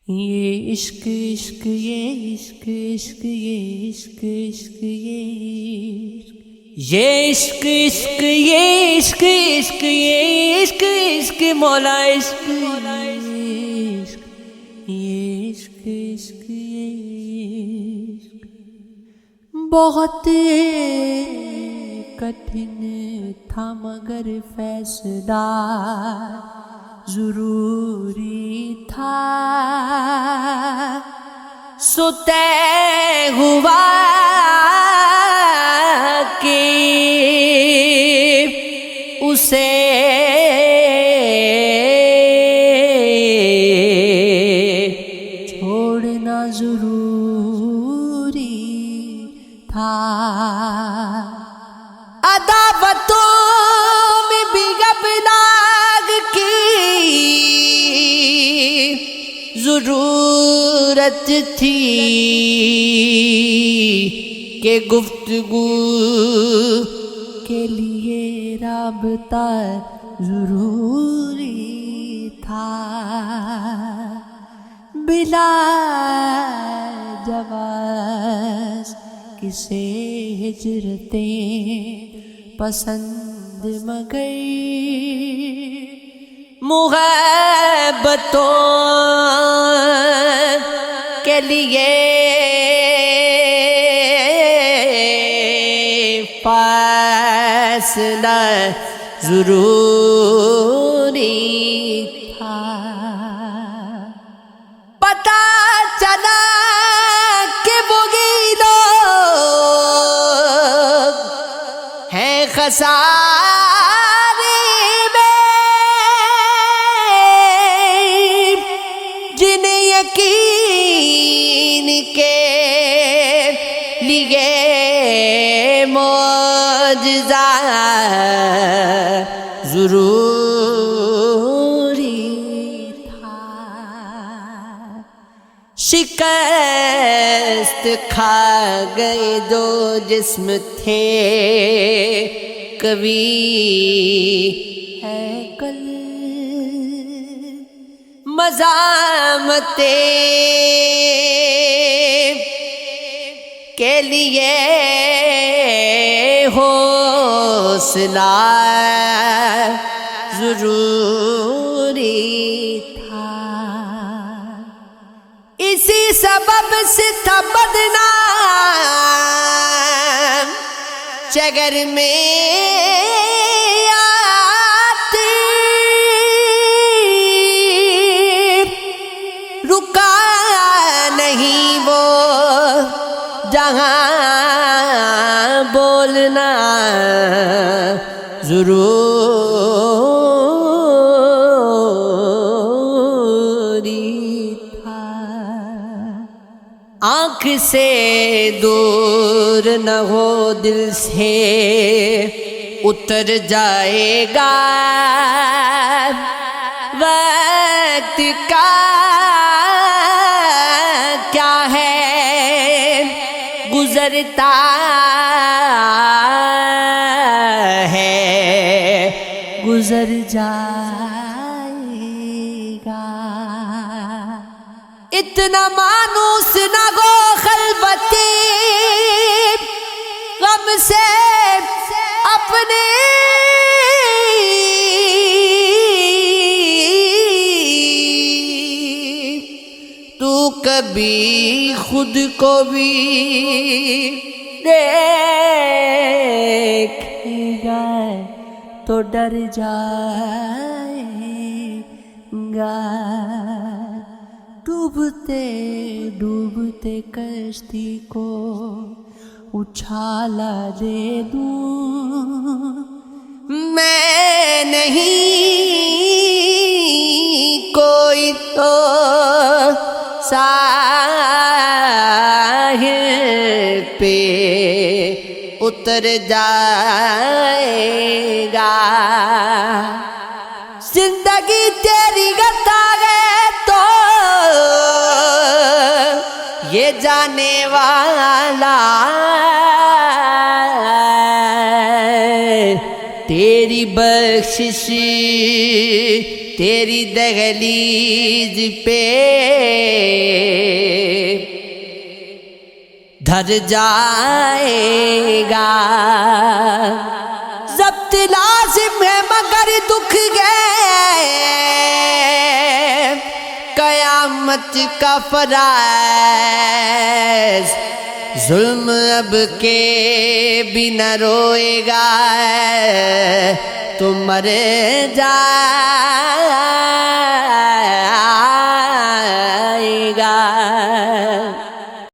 یہ عشق عشق یہ عشق عشق یہ عشق عشق یہ عشق عشق یہ عشق عشق یہ عشق عشق مولا عشق یہ عشق عشق یہ عشق بہت کٹھن تھا مگر فیصلہ ضروری تھا سو طے ہوا کہ اسے چھوڑنا ضروری تھا عداوتوں میں بھی ابلاغ کی ضرورت تھی کہ گفتگو کے لیے رابطہ ضروری تھا بلا جواز کسے ہجرتیں پسند مگر محبتوں کے لیے فیصلہ ضروری تھا پتہ چلا کہ وہی لوگ ہیں خسارے میں جنہیں یقین کے لیے معجزہ ضروری تھا شکست کھا گئے دو جسم تھے کبھی ہے کل مزاحمتیں کے لیے حوصلہ ضروری تھا اسی سبب سے تھا بدنام چگر میں آتی رکا نہیں وہ جہاں بولنا ضروری تھا آنکھ سے دور نہ ہو دل سے اتر جائے گا وقت کا کیا ہے گزرتا ہے گزر جائے گا اتنا مانوس نہ ہو خلوتی غم سے اپنے تو کبھی خود کو بھی دیکھے گا تو ڈر جائے گا ڈوبتے ڈوبتے کشتی کو اچھالا دے دوں میں نہیں کوئی تو ساحل پہ اتر جائے گا زندگی تیری گتا ہے تو یہ جانے والا تیری بخشش تیری دہلیز پہ بھر جائے گا۔ ضبط لازم ہے مگر دکھ گئے، قیامت کا فرائض ظلم اب کے بھی نہ روئے گا، تو مر جائے